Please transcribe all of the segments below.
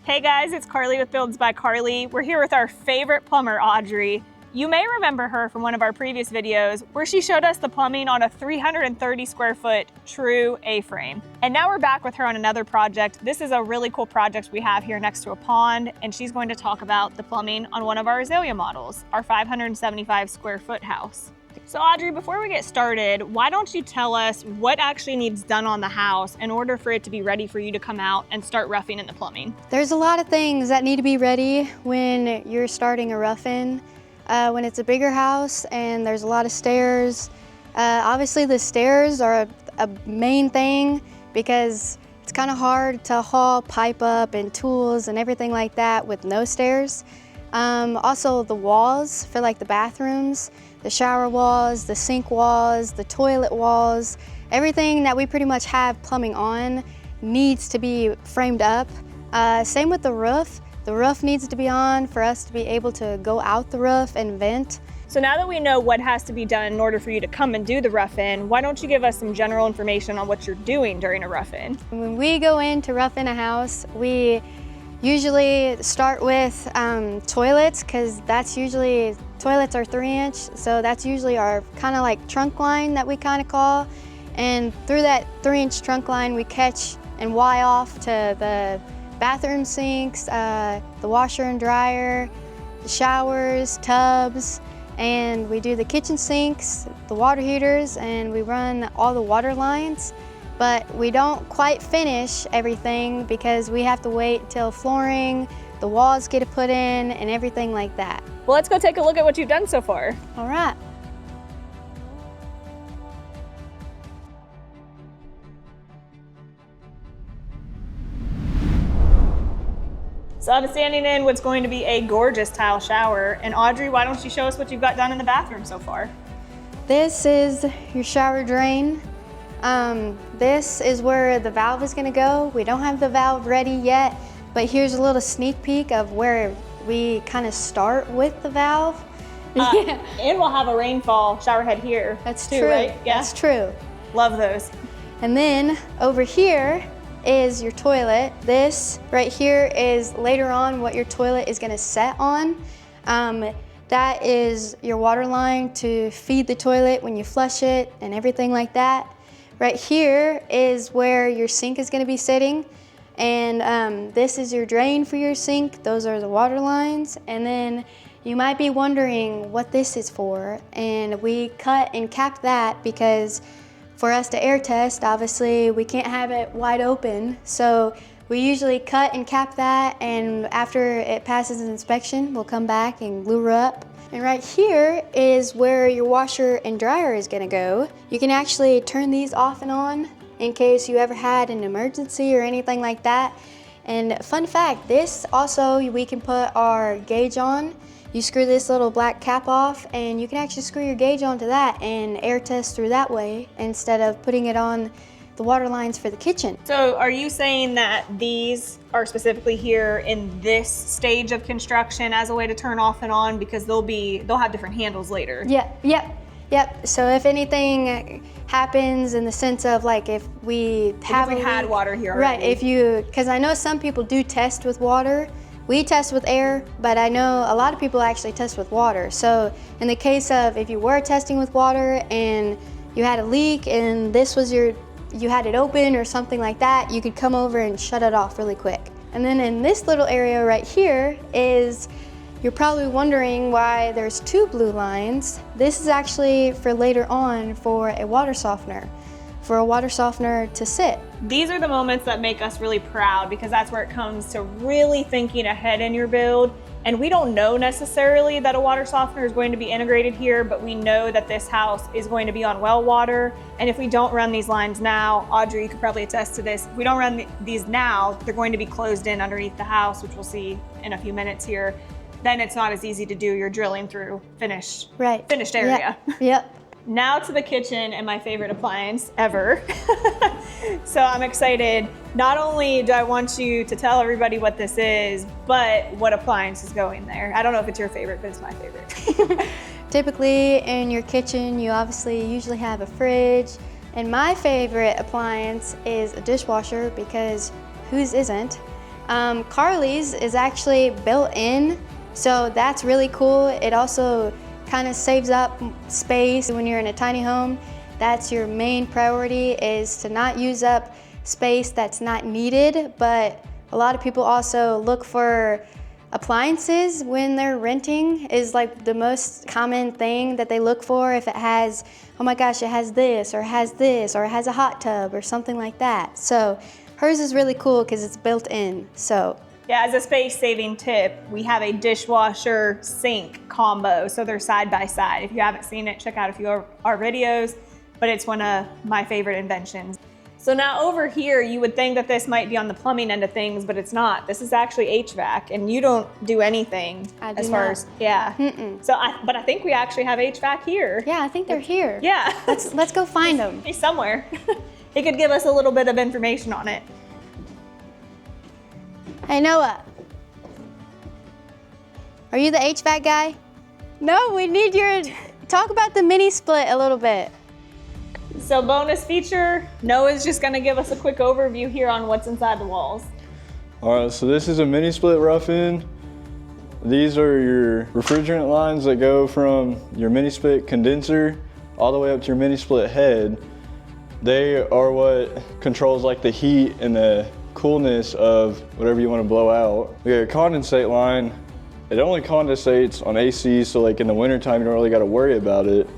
Hey guys, it's Carly with Builds by Carly. We're here with our favorite plumber, Audrey. You may remember her from one of our previous videos where she showed us the plumbing on a 330 square foot true A-frame. And now we're back with her on another project. This is a really cool project we have here next to a pond, and she's going to talk about the plumbing on one of our Azalea models, our 575 square foot house. So Audrey, before we get started, why don't you tell us what actually needs done on the house in order for it to be ready for you to come out and start roughing in the plumbing? There's a lot of things that need to be ready when you're starting a rough-in. When it's a bigger house and there's a lot of stairs, obviously the stairs are a main thing because it's kind of hard to haul pipe up and tools and everything like that with no stairs. Also the walls for like the bathrooms, the shower walls, the sink walls, the toilet walls, everything that we pretty much have plumbing on needs to be framed up. Same with the roof. The roof needs to be on for us to be able to go out the roof and vent. So now that we know what has to be done in order for you to come and do the rough-in, why don't you give us some general information on what you're doing during a rough-in? When we go in to rough in a house, we usually start with toilets, because that's usually, toilets are 3-inch, so that's usually our kind of like trunk line that we kind of call. And through that 3-inch trunk line, we catch and Y off to the bathroom sinks, the washer and dryer, the showers, tubs, and we do the kitchen sinks, the water heaters, and we run all the water lines. But we don't quite finish everything because we have to wait till flooring, the walls get put in, and everything like that. Well, let's go take a look at what you've done so far. All right. So I'm standing in what's going to be a gorgeous tile shower. And Audrey, why don't you show us what you've got done in the bathroom so far? This is your shower drain. This is where the valve is gonna go. We don't have the valve ready yet, but here's a little sneak peek of where we kind of start with the valve. And we'll have a rainfall shower head here. That's too, true, right? Yeah. That's true. Love those. And then over here is your toilet. This right here is later on what your toilet is gonna set on. That is your water line to feed the toilet when you flush it and everything like that. Right here is where your sink is gonna be sitting. And this is your drain for your sink. Those are the water lines. And then you might be wondering what this is for. And we cut and capped that because for us to air test, obviously we can't have it wide open. So we usually cut and cap that, and after it passes inspection, we'll come back and glue her up. And right here is where your washer and dryer is gonna go. You can actually turn these off and on in case you ever had an emergency or anything like that. And fun fact, this also, we can put our gauge on. You screw this little black cap off and you can actually screw your gauge onto that and air test through that way instead of putting it on the water lines for the kitchen. So are you saying that these are specifically here in this stage of construction as a way to turn off and on because they'll have different handles later? Yep. So if anything happens in the sense of like if we had water here already. Right, because I know some people do test with water. We test with air, but I know a lot of people actually test with water. So in the case of if you were testing with water and you had a leak and you had it open or something like that, you could come over and shut it off really quick. And then in this little area right here is, you're probably wondering why there's 2 blue lines. This is actually for later on for a water softener to sit. These are the moments that make us really proud because that's where it comes to really thinking ahead in your build. And we don't know necessarily that a water softener is going to be integrated here, but we know that this house is going to be on well water. And if we don't run these lines now, Audrey, you could probably attest to this, if we don't run these now, they're going to be closed in underneath the house, which we'll see in a few minutes here. Then it's not as easy to do your drilling through finished area. Yep. Now to the kitchen and my favorite appliance ever. So I'm excited. Not only do I want you to tell everybody what this is, but what appliance is going there. I don't know if it's your favorite, but it's my favorite. Typically in your kitchen, you obviously usually have a fridge. And my favorite appliance is a dishwasher because whose isn't? Carly's is actually built in, so that's really cool. It also kind of saves up space when you're in a tiny home. That's your main priority, is to not use up space that's not needed, but a lot of people also look for appliances when they're renting, is like the most common thing that they look for. If it has, oh my gosh, it has this, or it has this, or it has a hot tub or something like that. So hers is really cool because it's built in. So yeah, as a space-saving tip, we have a dishwasher sink combo, so they're side by side. If you haven't seen it, check out a few of our videos, but it's one of my favorite inventions. So now over here, you would think that this might be on the plumbing end of things, but it's not. This is actually HVAC, and you don't do anything as far as, yeah. So, but I think we actually have HVAC here. yeah, I think they're here. Yeah. Let's go find them. He's somewhere. He could give us a little bit of information on it. Hey Noah, are you the HVAC guy? No, we need your, talk about the mini split a little bit. So bonus feature, Noah's just gonna give us a quick overview here on what's inside the walls. All right, so this is a mini split rough-in. These are your refrigerant lines that go from your mini split condenser all the way up to your mini split head. They are what controls like the heat and the coolness of whatever you want to blow out. We got a condensate line. It only condensates on AC, so like in the wintertime, you don't really got to worry about it.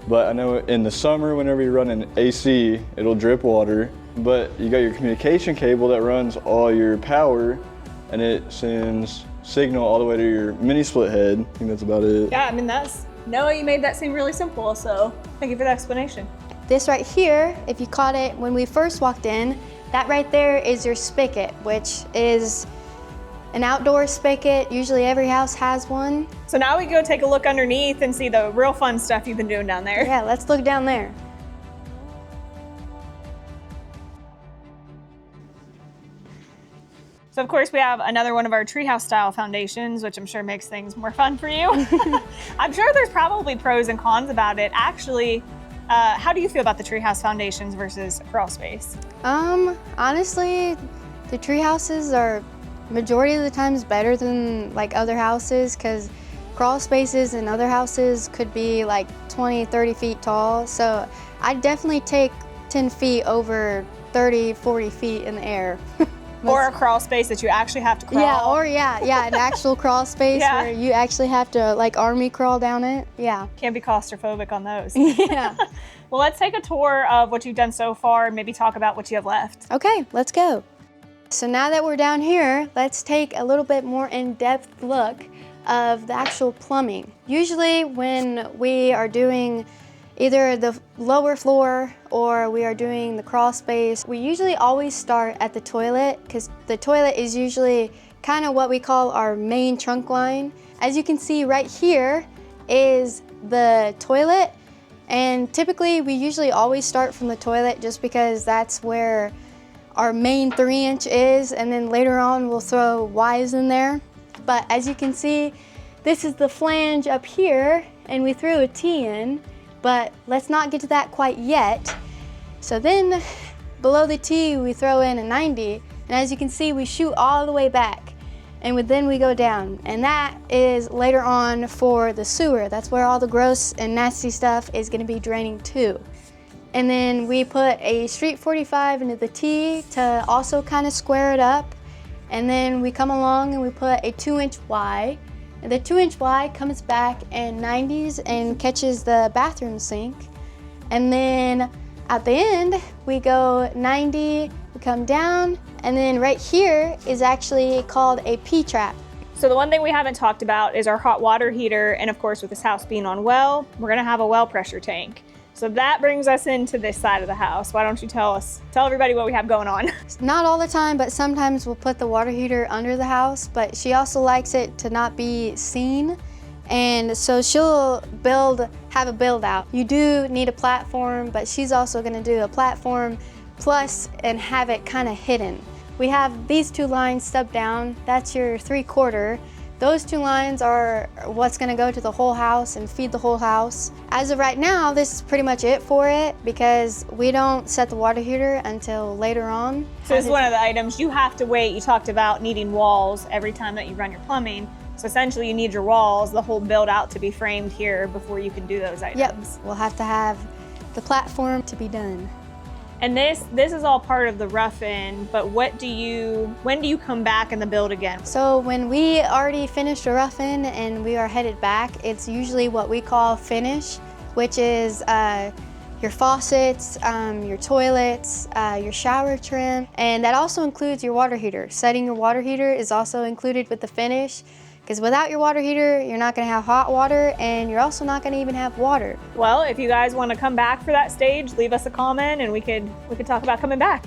But I know in the summer, whenever you run an AC, it'll drip water. But you got your communication cable that runs all your power, and it sends signal all the way to your mini split head. I think that's about it. Yeah, I mean, Noah, you made that seem really simple, so thank you for the explanation. This right here, if you caught it when we first walked in, that right there is your spigot, which is an outdoor spigot. Usually every house has one. So now we go take a look underneath and see the real fun stuff you've been doing down there. Yeah, let's look down there. So of course we have another one of our treehouse style foundations, which I'm sure makes things more fun for you. I'm sure there's probably pros and cons about it. Actually, how do you feel about the treehouse foundations versus crawl space? Honestly, the tree houses are majority of the times better than like other houses, because crawl spaces in other houses could be like 20, 30 feet tall. So I'd definitely take 10 feet over 30, 40 feet in the air. Or a crawl space that you actually have to crawl. Yeah, an actual crawl space where you actually have to like army crawl down it. Yeah. Can't be claustrophobic on those. Yeah. Well, let's take a tour of what you've done so far and maybe talk about what you have left. Okay, let's go. So now that we're down here, let's take a little bit more in-depth look of the actual plumbing. Usually when we are doing either the lower floor or we are doing the crawl space, we usually always start at the toilet, because the toilet is usually kind of what we call our main trunk line. As you can see right here is the toilet, and typically we usually always start from the toilet just because that's where our main 3-inch is, and then later on we'll throw Ys in there. But as you can see, this is the flange up here, and we threw a T in, but let's not get to that quite yet. So then below the T we throw in a 90, and as you can see we shoot all the way back, and then we go down, and that is later on for the sewer. That's where all the gross and nasty stuff is going to be draining to. And then we put a street 45 into the T to also kind of square it up, and then we come along and we put a 2-inch Y. And the 2-inch Y comes back and 90s and catches the bathroom sink. And then at the end, we go 90, we come down, and then right here is actually called a P-trap. So the one thing we haven't talked about is our hot water heater, and of course with this house being on well, we're gonna have a well pressure tank. So that brings us into this side of the house. Why don't you tell everybody what we have going on? Not all the time, but sometimes we'll put the water heater under the house, but she also likes it to not be seen. And so she'll have a build out. You do need a platform, but she's also gonna do a platform plus and have it kind of hidden. We have these two lines stubbed down. That's your 3/4. Those 2 lines are what's gonna go to the whole house and feed the whole house. As of right now, this is pretty much it for it because we don't set the water heater until later on. So this is one of the items you have to wait. You talked about needing walls every time that you run your plumbing. So essentially you need your walls, the whole build out to be framed here before you can do those items. Yep, we'll have to have the platform to be done. And this is all part of the rough-in, but when do you come back in the build again? So when we already finished a rough-in and we are headed back, it's usually what we call finish, which is your faucets, your toilets, your shower trim, and that also includes your water heater. Setting your water heater is also included with the finish, because without your water heater, you're not gonna have hot water and you're also not gonna even have water. Well, if you guys wanna come back for that stage, leave us a comment and we could talk about coming back.